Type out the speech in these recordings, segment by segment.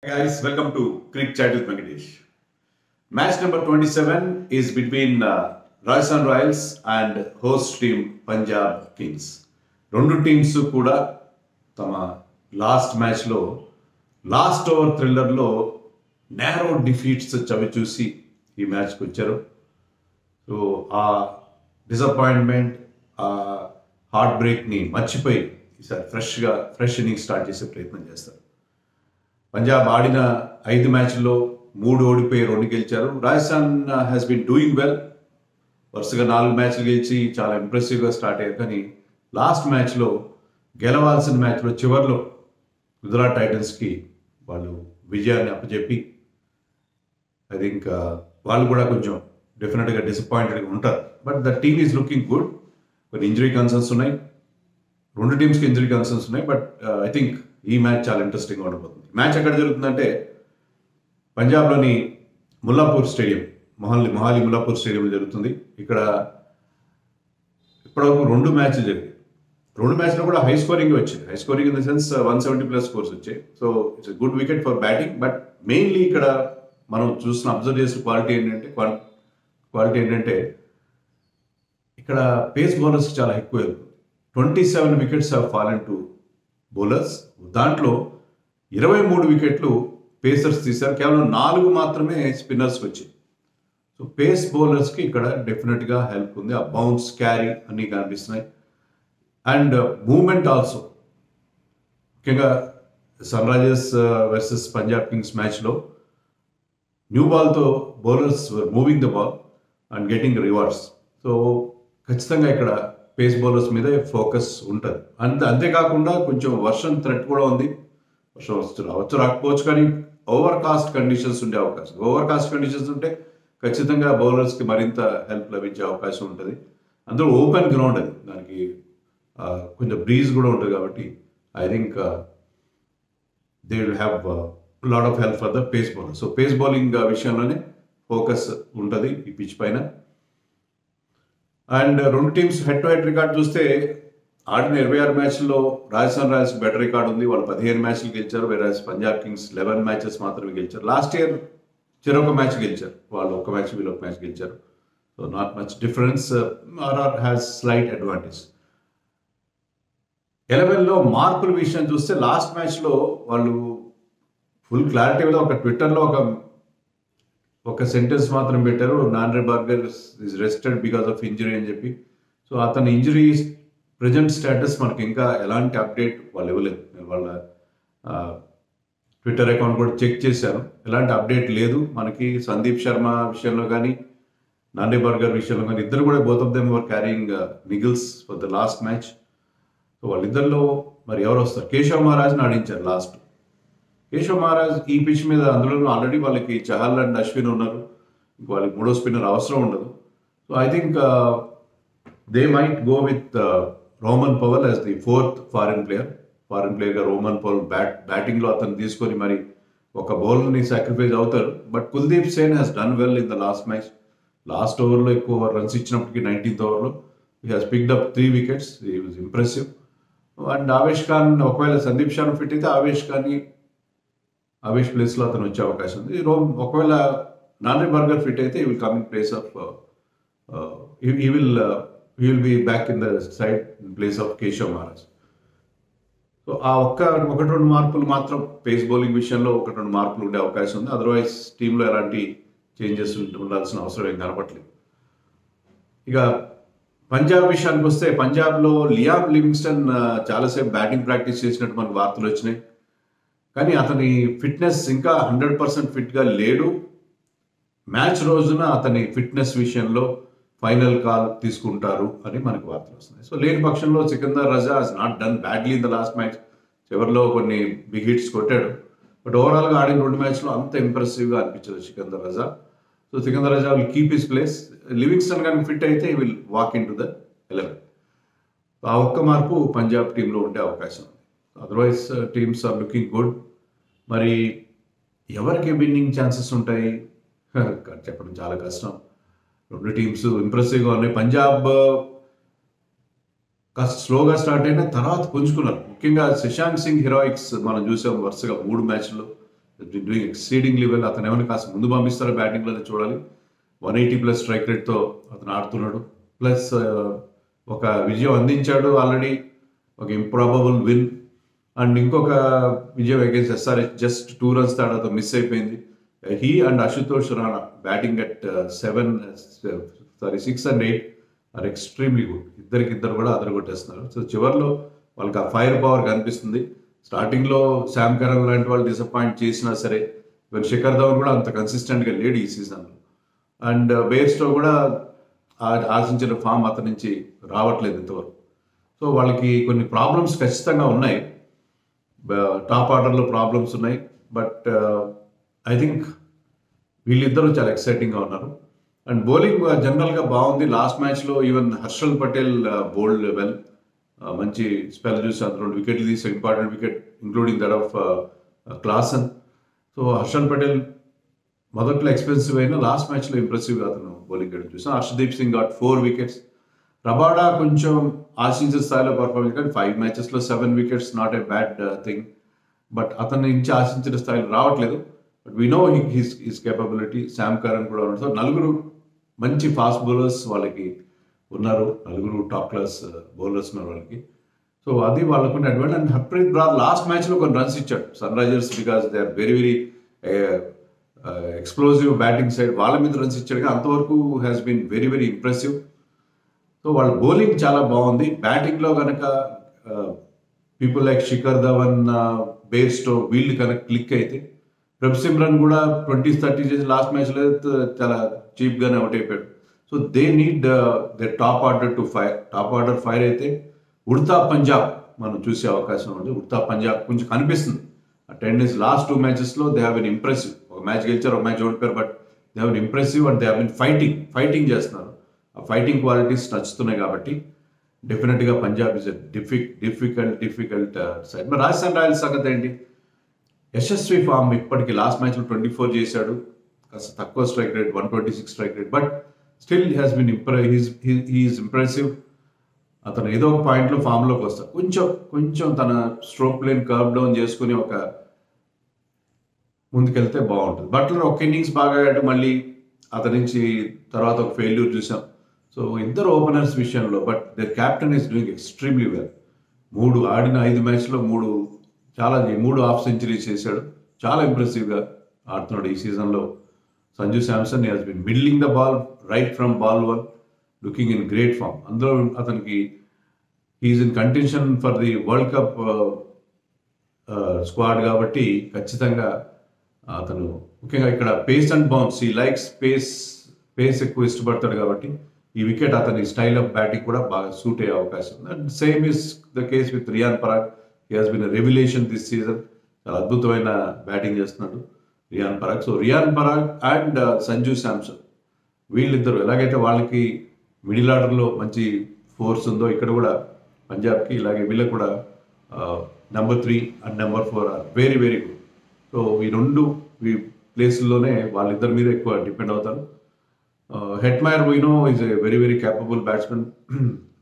Guys, welcome to Cricket Chat with Venkatesh. Match number 27 is between Rajasthan Royals and host team Punjab Kings. రెండు teams కూడా తమ last మ్యాచ్లో last over థ్రిల్లర్లో narrow defeats చవి చూసి ఈ మ్యాచ్కి వచ్చారు. సో ఆ డిసప్పాయింట్మెంట్, ఆ హార్ట్ బ్రేక్ని మర్చిపోయి ఈసారి ఫ్రెష్ ఇన్నింగ్స్ స్టార్ట్ చేసే ప్రయత్నం చేస్తారు. పంజాబ్ ఆడిన 5 మ్యాచ్ల్లో 3 ఓడిపోయి 2 గెలిచారు. Rajasthan has been doing well, వరుసగా 4 మ్యాచ్లు గెలిచి చాలా ఇంప్రెసివ్గా స్టార్ట్ అయ్యారు. కానీ లాస్ట్ మ్యాచ్లో గెలవాల్సిన మ్యాచ్లో చివరిలో గుజరాత్ టైటన్స్కి వాళ్ళు విజయాన్ని అప్పచెప్పి ఐ థింక్ వాళ్ళు కూడా కొంచెం డెఫినెట్గా డిసప్పాయింటెడ్గా ఉంటారు. But the team is looking good. కొన్ని ఇంజరీ కన్సర్న్స్ ఉన్నాయి, రెండు టీమ్స్కి ఇంజరీ కన్సర్న్స్ ఉన్నాయి. బట్ ఐ థింక్ ఈ మ్యాచ్ చాలా ఇంట్రెస్టింగ్గా ఉండబోతుంది. మ్యాచ్ ఎక్కడ జరుగుతుందంటే పంజాబ్లోని ముల్లాపూర్ స్టేడియం, మొహాలి ముల్లాపూర్ స్టేడియంలో జరుగుతుంది. ఇక్కడ ఇప్పటివరకు 2 మ్యాచ్లు జరిగాయి. 2 మ్యాచ్లో కూడా హై స్కోరింగ్ వచ్చింది. High scoring in the sense 170+ scores వచ్చాయి. So it's good wicket for batting. But mainly ఇక్కడ మనం అబ్జర్వ్ చేసిన క్వాలిటీ ఏంటంటే ఇక్కడ పేస్ బౌలర్స్ చాలా ఎక్కువ. 27 wickets have fallen to bowlers. దాంట్లో 23 వికెట్లు పేసర్స్ తీశారు, కేవలం 4 మాత్రమే స్పిన్నర్స్కి వచ్చాయి. సో పేస్ బౌలర్స్కి ఇక్కడ డెఫినెట్గా హెల్ప్ ఉంది. ఆ బౌన్స్, క్యారీ అన్నీ కనిపిస్తున్నాయి. అండ్ మూమెంట్ ఆల్సో, ముఖ్యంగా Sunrisers versus Punjab Kings మ్యాచ్లో న్యూ బాల్తో bowlers moving the ball and getting rewards. So ఖచ్చితంగా ఇక్కడ పేస్ బౌలర్స్ మీద ఫోకస్ ఉంటుంది. అంతేకాకుండా కొంచెం వర్షం థ్రెట్ కూడా ఉంది. వర్షం రావచ్చు రాకపోవచ్చు, కానీ ఓవర్ కాస్ట్ కండిషన్స్ ఉండే అవకాశం. ఓవర్ కాస్ట్ కండిషన్స్ ఉంటే ఖచ్చితంగా బౌలర్స్కి మరింత హెల్ప్ లభించే అవకాశం ఉంటుంది. అందులో ఓపెన్ గ్రౌండ్ అది, దానికి కొంచెం బ్రీజ్ కూడా ఉంటుంది. కాబట్టి I think they will have lot of help for the pace bowler. So pace bowling విషయంలోనే ఫోకస్ ఉంటుంది ఈ పిచ్ పైన. అండ్ రెండు teams head to head record చూస్తే ఆడిన 26 మ్యాచ్ల్లో రాజస్థాన్ రాయల్స్ బెటర్ రికార్డ్ ఉంది. వాళ్ళు 15 మ్యాచ్లు గెలిచారు, వేరే పంజాబ్ కింగ్స్ 11 మ్యాచెస్ మాత్రమే గెలిచారు. లాస్ట్ ఇయర్ చెరొక మ్యాచ్ గెలిచారు, వాళ్ళు 1 మ్యాచ్ వీళ్ళు 1 మ్యాచ్ గెలిచారు. So not much difference. RR has slight advantage. 11లో మార్పుల విషయం చూస్తే లాస్ట్ మ్యాచ్లో వాళ్ళు ఫుల్ క్లారిటీ మీద ఒక ట్విట్టర్లో ఒక సెంటెన్స్ మాత్రం పెట్టారు, Nandre burger is rested because of injury అని చెప్పి. సో అతని ఇంజరీ ప్రజెంట్ స్టేటస్ మనకి ఇంకా ఎలాంటి అప్డేట్ వాళ్ళు ఇవ్వలేదు. నేను వాళ్ళ ట్విట్టర్ అకౌంట్ కూడా చెక్ చేశాను, ఎలాంటి అప్డేట్ లేదు మనకి. సందీప్ శర్మ విషయంలో కానీ నాండ్రే బర్గర్ విషయంలో కానీ ఇద్దరు కూడా both of them were carrying niggles for the last match. So వాళ్ళిద్దరిలో మరి ఎవరు వస్తారు? కేశవ్ మహారాజ్ని ఆడించారు లాస్ట్. కేశవ్ మహారాజ్ ఈ పిచ్ మీద, అందులో ఆల్రెడీ వాళ్ళకి చహల్ అండ్ అశ్విన్ ఉన్నారు, ఇంక వాళ్ళకి 3వ స్పిన్నర్ అవసరం ఉండదు. So I think they might go with Roman Powell as the 4th foreign ప్లేయర్గా రోమన్ పవల్ బ్యాటింగ్లో అతను తీసుకొని మరి ఒక బౌలర్ని సాక్రిఫైస్ అవుతారు. But Kuldeep Sen has done well in the last match. Last ఓవర్లో ఎక్కువ రన్స్ ఇచ్చినప్పటికీ 19th ఓవర్లో he has picked up 3 wickets. He was impressive. And Avesh Khan, ఒకవేళ సందీప్ శర్మ ఫిట్ అయితే ఆవేష్ ప్లేస్లో అతను వచ్చే అవకాశం ఉంది. ఒకవేళ నాండ్రే బర్గర్ ఫిట్ అయితే ఈ will come in place of he will be back in the side in place of Keshav Maharaj. So ఆ ఒకటి రెండు మార్పులు మాత్రం పేస్ బౌలింగ్ విషయంలో 1-2 మార్పులు ఉండే అవకాశం ఉంది. అదర్వైజ్ టీంలో ఎలాంటి చేంజెస్ ఉండాల్సిన అవసరం ఏం కనపట్లేదు. ఇక పంజాబ్ విషయానికి వస్తే పంజాబ్లో లియామ్ లివింగ్స్టన్ చాలాసేపు బ్యాటింగ్ ప్రాక్టీస్ చేసినట్టు మనకు వార్తలు వచ్చినాయి. కానీ అతని ఫిట్నెస్ ఇంకా 100% ఫిట్గా లేడు. మ్యాచ్ రోజున అతని ఫిట్నెస్ విషయంలో ఫైనల్ కాల్ తీసుకుంటారు అని మనకు వార్తలు వస్తున్నాయి. సో లేని పక్షంలో Sikandar Raza has not done badly in the last match. చివరిలో కొన్ని బిగ్ హిట్స్ కొట్టాడు, బట్ ఓవరాల్గా ఆడిన 2 మ్యాచ్లో అంత ఇంప్రెసివ్గా అనిపించదు Sikandar Raza. So Sikandar Raza will keep his place. Livingstone కానీ ఫిట్ అయితే will walk in to the 11. ఆ ఒక్క మార్పు పంజాబ్ టీంలో ఉండే అవకాశం ఉంది. Otherwise teams are looking good. మరి ఎవరికి విన్నింగ్ ఛాన్సెస్ ఉంటాయి చెప్పడం చాలా కష్టం. రెండు టీమ్స్ ఇంప్రెసివ్గా ఉన్నాయి. పంజాబ్ కాస్త స్లోగా స్టార్ట్ అయిన తర్వాత పుంజుకున్నారు. ముఖ్యంగా శశాంక్ సింగ్ హీరోయిక్స్ మనం చూసాం వరుసగా 3 మ్యాచ్ల్లో డూయింగ్ ఎక్సీడింగ్లీ వెల్. అతను ఏమైనా కాస్త ముందు పంపిస్తారో బ్యాటింగ్లో చూడాలి. 180+ స్ట్రైక్ రేట్తో అతను ఆడుతున్నాడు. ప్లస్ ఒక విజయం అందించాడు ఆల్రెడీ, ఒక ఇంప్రాబబుల్ విన్. అండ్ ఇంకొక విజయం అగేన్స్ SRH జస్ట్ 2 runs తేడాతో మిస్ అయిపోయింది. He and Ashutosh Rana batting at 6 and 8 are extremely good. ఇద్దరు కూడా అదరగొట్టేస్తున్నారు. సో చివరిలో వాళ్ళకి ఆ ఫైర్ పవర్ కనిపిస్తుంది. స్టార్టింగ్లో శామ్ కరన్ లాంటి వాళ్ళు డిసప్పాయింట్ చేసినా సరే, ఈవెన్ శిఖర్ ధవన్ కూడా అంత కన్సిస్టెంట్గా లేడు ఈ సీజన్లో. అండ్ బేర్స్టో కూడా ఆశించిన ఫామ్ అతని నుంచి రావట్లేదు ఇంతవరకు. సో వాళ్ళకి కొన్ని ప్రాబ్లమ్స్ ఖచ్చితంగా ఉన్నాయి, టాప్ ఆర్డర్లో ప్రాబ్లమ్స్ ఉన్నాయి. బట్ ఐ థింక్ వీళ్ళిద్దరూ చాలా ఎక్సైటింగ్గా ఉన్నారు. అండ్ బౌలింగ్ జనరల్గా బాగుంది. లాస్ట్ మ్యాచ్లో even Harshal Patel bowled well, మంచి స్పెల్ చూసి అతను 2 వికెట్లు తీసి important wicket including that of Klaasen. So Harshal Patel మొదట్లో ఎక్స్పెన్సివ్ అయినా లాస్ట్ మ్యాచ్లో ఇంప్రెసివ్గా అతను బౌలింగ్ చేయడం చూసాం. Arshdeep Singh got 4 wickets. Rabada కొంచెం ఆశించిన స్థాయిలో పర్ఫార్మెన్స్, కానీ 5 matches 7 wickets not a bad thing. But అతని నుంచి ఆశించిన స్థాయిలో రావట్లేదు. But we know his capability. Sam Curran కూడా ఉన్నారు. సో 4 మంచి ఫాస్ట్ బౌలర్స్ వాళ్ళకి ఉన్నారు, 4 టాప్ క్లాస్ బౌలర్స్ ఉన్నారు వాళ్ళకి. సో అది వాళ్ళకున్న advantage. And Harpreet Brar last మ్యాచ్లో కొన్ని రన్స్ ఇచ్చాడు Sunrisers, because they are very very explosive batting side, వాళ్ళ మీద రన్స్ ఇచ్చాడు. కానీ అంతవరకు has been very very impressive. So వాళ్ళ బౌలింగ్ చాలా బాగుంది. బ్యాటింగ్లో కనుక people like Shikhar Dhawan, Bairstow వీళ్ళు కనుక క్లిక్ అయితే, ప్రభ్ సిమ్రన్ కూడా 20-30 చేసి లాస్ట్ మ్యాచ్లో చాలా చీప్గానే అవుట్ అయిపోయాడు. So they need the top order to fire. Top order fire అయితే ఉడతా పంజాబ్ మనం చూసే అవకాశం ఉంది. ఉడతా పంజాబ్ కొంచెం కనిపిస్తుంది. ఆ 10 days last 2 matches they have been impressive. ఒక మ్యాచ్ గెలిచారు, ఒక మ్యాచ్ ఓడిపోయారు, but they have been impressive and they have been fighting చేస్తున్నారు. ఆ ఫైటింగ్ క్వాలిటీస్ నచ్చుతున్నాయి కాబట్టి డెఫినెట్గా పంజాబ్ ఇస్ డిఫికల్ట్ సైడ్. మరి రాజస్థాన్ రాయల్స్ సంగతి ఏంటి? యశస్వి ఫామ్ ఇప్పటికి లాస్ట్ మ్యాచ్లో 24 చేశాడు, కాస్త తక్కువ strike rate, 126 strike rate, but still has been he is impressive. అతను ఏదో ఒక పాయింట్లో ఫామ్లోకి వస్తాడు. కొంచెం తన స్ట్రోక్ ప్లేన్ కర్వ్ డౌన్ చేసుకుని ఒక ముందుకెళ్తే బాగుంటుంది. బట్లర్ ఒక ఇన్నింగ్స్ బాగా ఆడాడు, మళ్ళీ అతని నుంచి తర్వాత ఒక ఫెయిల్యూర్ చూసాం. సో ఇద్దరు ఓపెనర్స్ విషయంలో, but the captain is doing extremely well. 3 ఆడిన 5 matchలో 3 హాఫ్ సెంచరీస్ చేశాడు. చాలా ఇంప్రెసివ్గా ఆడుతున్నాడు ఈ సీజన్లో. Sanju Samson has been middling the ball right from ball 1, looking in great form. అందులో అతనికి he's in contention for the world cup squad కాబట్టి ఖచ్చితంగా అతను ముఖ్యంగా ఇక్కడ పేస్ అండ్ బౌన్స్, ఈ లైక్స్ పేస్ ఎక్కువ ఇష్టపడతాడు కాబట్టి ఈ వికెట్ అతని స్టైల్ ఆఫ్ బ్యాటింగ్ కూడా బాగా సూట్ అయ్యే అవకాశం ఉంది. And same is the case with Riyan Parag. He has been revolution this season. చాలా అద్భుతమైన బ్యాటింగ్ చేస్తున్నాడు రియాన్ పరాగ్. సో రియాన్ పరాగ్ అండ్ సంజు శాంసన్ వీళ్ళిద్దరు ఎలాగైతే వాళ్ళకి మిడిల్ ఆర్డర్లో మంచి ఫోర్స్ ఉందో, ఇక్కడ కూడా పంజాబ్కి ఇలాగే వీళ్ళకి కూడా number 3 and number 4 are very very good. So ఈ ప్లేస్లోనే వాళ్ళిద్దరి మీద ఎక్కువ డిపెండ్ అవుతారు. Hetmyer we know is a very very capable batsmen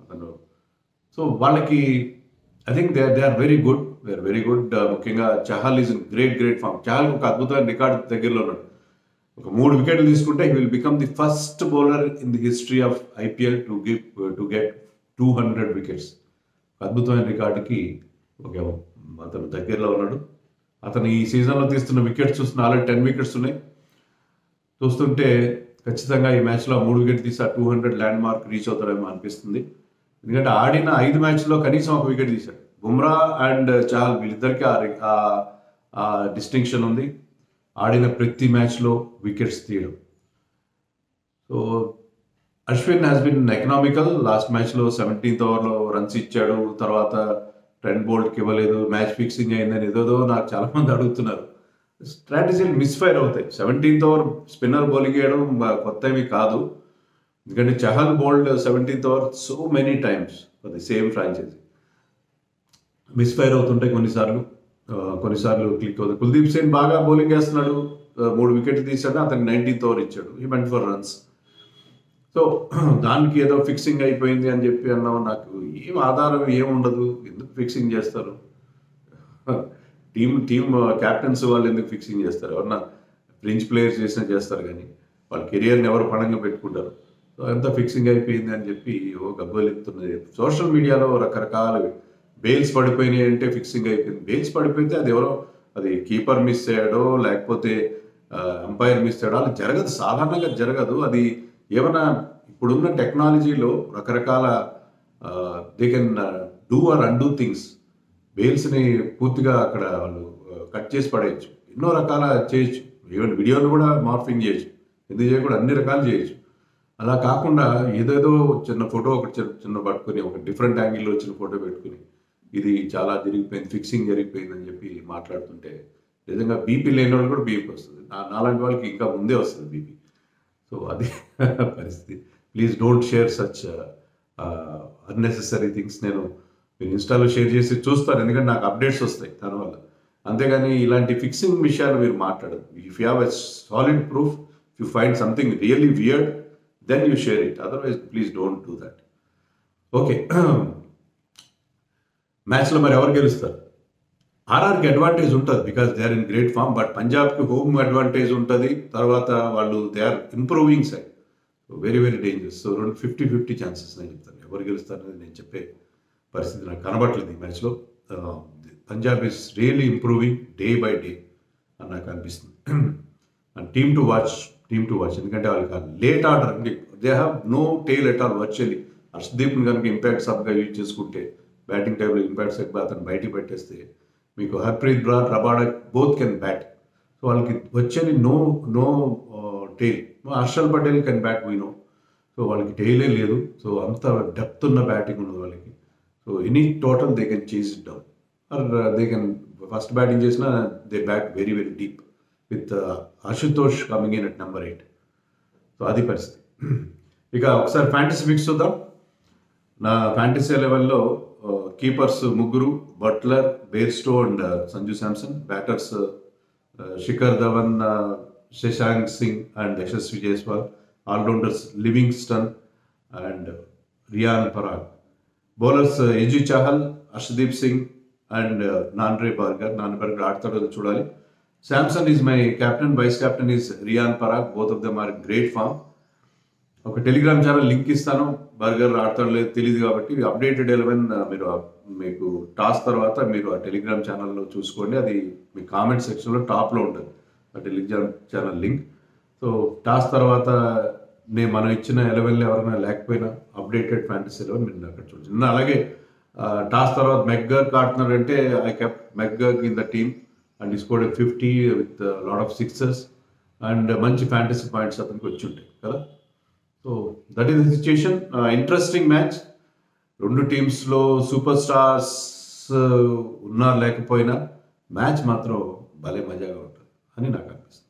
అతను. సో వాళ్ళకి I think they are very good. ముఖ్యంగా Chahal is in great form. Chahal ఒక అద్భుతమైన రికార్డ్ దగ్గరలో ఉన్నాడు. ఒక 3 వికెట్లు తీసుకుంటే he will become the first bowler in the history of IPL to get 200 wickets. అద్భుతమైన రికార్డుకి అతను దగ్గరలో ఉన్నాడు. అతను ఈ సీజన్లో తీస్తున్న వికెట్స్ చూస్తున్న ఆల్రెడీ 10 wickets ఉన్నాయి. చూస్తుంటే ఖచ్చితంగా ఈ మ్యాచ్లో 3 wickets తీసి 200 ల్యాండ్ మార్క్ రీచ్ అవుతాడేమో అనిపిస్తుంది. ఎందుకంటే ఆడిన 5 matchలో కనీసం 1 wicket తీశాడు. బుమ్రా అండ్ చహల్ వీళ్ళిద్దరికీ ఆ డిస్టింక్షన్ ఉంది, ఆడిన ప్రతి మ్యాచ్లో వికెట్స్ తీయడం. So Ashwin has been economical. Last మ్యాచ్లో 17th ఓవర్లో రన్స్ ఇచ్చాడు, తర్వాత ట్రెంట్ బోల్ట్కి ఇవ్వలేదు, మ్యాచ్ ఫిక్సింగ్ అయిందని ఏదో నాకు చాలామంది అడుగుతున్నారు. స్ట్రాటజీలు మిస్ఫైర్ అవుతాయి. 17th ఓవర్ స్పిన్నర్ బౌలింగ్ వేయడం కొత్త ఏమీ కాదు. ఎందుకంటే Chahal bowled 17th over so many times for the same franchise. Misfire అవుతుంటాయి కొన్నిసార్లు క్లిక్ అవుతుంది. కుల్దీప్ సేన్ బాగా బౌలింగ్ వేస్తున్నాడు, 3 wickets తీశాడు, అతనికి 19th ఓవర్ ఇచ్చాడు, he went for runs. So దానికి ఏదో ఫిక్సింగ్ అయిపోయింది అని చెప్పి అన్నావు. నాకు ఏం ఆధారం ఏముండదు, ఎందుకు ఫిక్సింగ్ చేస్తారు? టీమ్ క్యాప్టెన్స్ వాళ్ళు ఎందుకు ఫిక్సింగ్ చేస్తారు? ఎవరన్నా ఫ్రెంచ్ ప్లేయర్స్ చేసినా చేస్తారు, కానీ వాళ్ళ కెరియర్ని ఎవరు పణంగా పెట్టుకుంటారు? సో అంతా ఫిక్సింగ్ అయిపోయింది అని చెప్పి గబ్బోలెత్తున్నది. సోషల్ మీడియాలో రకరకాల బెయిల్స్ పడిపోయినాయి అంటే ఫిక్సింగ్ అయిపోయింది. బెయిల్స్ పడిపోతే అది ఎవరో, అది కీపర్ మిస్ అయ్యాడో లేకపోతే అంపైర్ మిస్ అయ్యాడో అలా జరగదు, సాధారణంగా జరగదు. అది ఏమైనా ఇప్పుడున్న టెక్నాలజీలో రకరకాల they can do or undo things. బెయిల్స్ని పూర్తిగా అక్కడ వాళ్ళు కట్ చేసి పడేయచ్చు, ఎన్నో రకాల చేయొచ్చు. ఈవెన్ వీడియోలు కూడా మార్ఫింగ్ చేయొచ్చు, ఎందుకు చేయకూడదు, అన్ని రకాలు చేయొచ్చు. అలా కాకుండా ఏదేదో చిన్న ఫోటో ఒకటి చిన్న పట్టుకుని ఒక డిఫరెంట్ యాంగిల్లో వచ్చిన ఫోటో పెట్టుకుని ఇది చాలా జరిగిపోయింది, ఫిక్సింగ్ జరిగిపోయింది అని చెప్పి మాట్లాడుతుంటే నిజంగా బీపీ లేని వాళ్ళు కూడా బీపీ వస్తుంది. నాలాంటి వాళ్ళకి ఇంకా ముందే వస్తుంది బీపీ. సో అది పరిస్థితి. Please don't share such unnecessary things. నేను మీరు ఇన్స్టాలో షేర్ చేసి చూస్తాను, ఎందుకంటే నాకు అప్డేట్స్ వస్తాయి దానివల్ల. అంతేగాని ఇలాంటి ఫిక్సింగ్ విషయాలు మీరు మాట్లాడదు. If you have a solid proof, if you find something really weird, then you share it. Otherwise please don't do that. Okay, మ్యాచ్లో మరి ఎవరు గెలుస్తారు? ఆర్ఆర్కి అడ్వాంటేజ్ ఉంటుంది because they are in great form. But పంజాబ్కి హోమ్ అడ్వాంటేజ్ ఉంటుంది. తర్వాత వాళ్ళు they are improving side, very very dangerous. So 50-50 chances నేను చెప్తాను. ఎవరు గెలుస్తారనేది నేను చెప్పే పరిస్థితి నాకు కనబట్లేదు ఈ మ్యాచ్లో. Punjab is really improving day by day అని నాకు అనిపిస్తుంది. అండ్ టీమ్ టు వాచ్, ఎందుకంటే వాళ్ళకి లేట్ ఆర్డర్ అంటే they have no tail at all virtually. హర్షదీప్ని కనుక ఇంపాక్ట్ సబ్గా యూజ్ చేసుకుంటే, బ్యాటింగ్ టైంలో ఇంపాక్ట్ సబ్ అతను బయటికి పెట్టేస్తే మీకు Harpreet Brar, Rabada both can bat. So వాళ్ళకి వచ్చేది no tail. Harshal Patel can bat, we know. So వాళ్ళకి టైలే లేదు. సో అంత డెప్త్ ఉన్న బ్యాటింగ్ ఉన్నది వాళ్ళకి. So any total they can chase it down, or they can first batting చేసినా they bat very very deep with Ashutosh coming in at number 8. So అది పరిస్థితి. ఇక ఒకసారి ఫ్యాంటసీ ఫిక్స్ చూద్దాం. నా ఫ్యాంటసీ లెవెల్లో కీపర్స్ ముగ్గురు, Buttler, Bairstow and Sanju Samson. Batters Shikhar Dhawan, Shashank Singh and Yashasvi Jaiswal. Allrounders Livingstone and Riyan Parag. Bowlers Yuzi Chahal, Arshdeep Singh and Nandre Burger ఆడతాడో చూడాలి. Samson is my captain, vice captain is Riyan Parag. Both of them are great form. ఒక టెలిగ్రామ్ ఛానల్ లింక్ ఇస్తాను. Burger ఆడతాడో లేదు తెలియదు కాబట్టి అప్డేటెడ్ 11 మీరు మీకు టాస్ తర్వాత మీరు ఆ టెలిగ్రామ్ ఛానల్లో చూసుకోండి. అది మీ కామెంట్ సెక్షన్లో టాప్లో ఉంటుంది ఆ Telegram channel link. So toss తర్వాత మనం ఇచ్చిన 11లో ఎవరైనా లేకపోయినా అప్డేటెడ్ ఫ్యాంటసీ 11 మీరు అక్కడ చూడండి. అలాగే టాస్ తర్వాత మెక్గర్క్ ఆడుతున్నారంటే I kept McGurk in the team and he scored 50 with lot of sixes and మంచి ఫ్యాంటసీ పాయింట్స్ అతనికి వచ్చి ఉంటాయి కదా. So that is the situation. Interesting match. రెండు టీమ్స్లో సూపర్ స్టార్స్ ఉన్నా లేకపోయినా మ్యాచ్ మాత్రం భలే మజాగా ఉంటుంది అని నాకు అనిపిస్తుంది.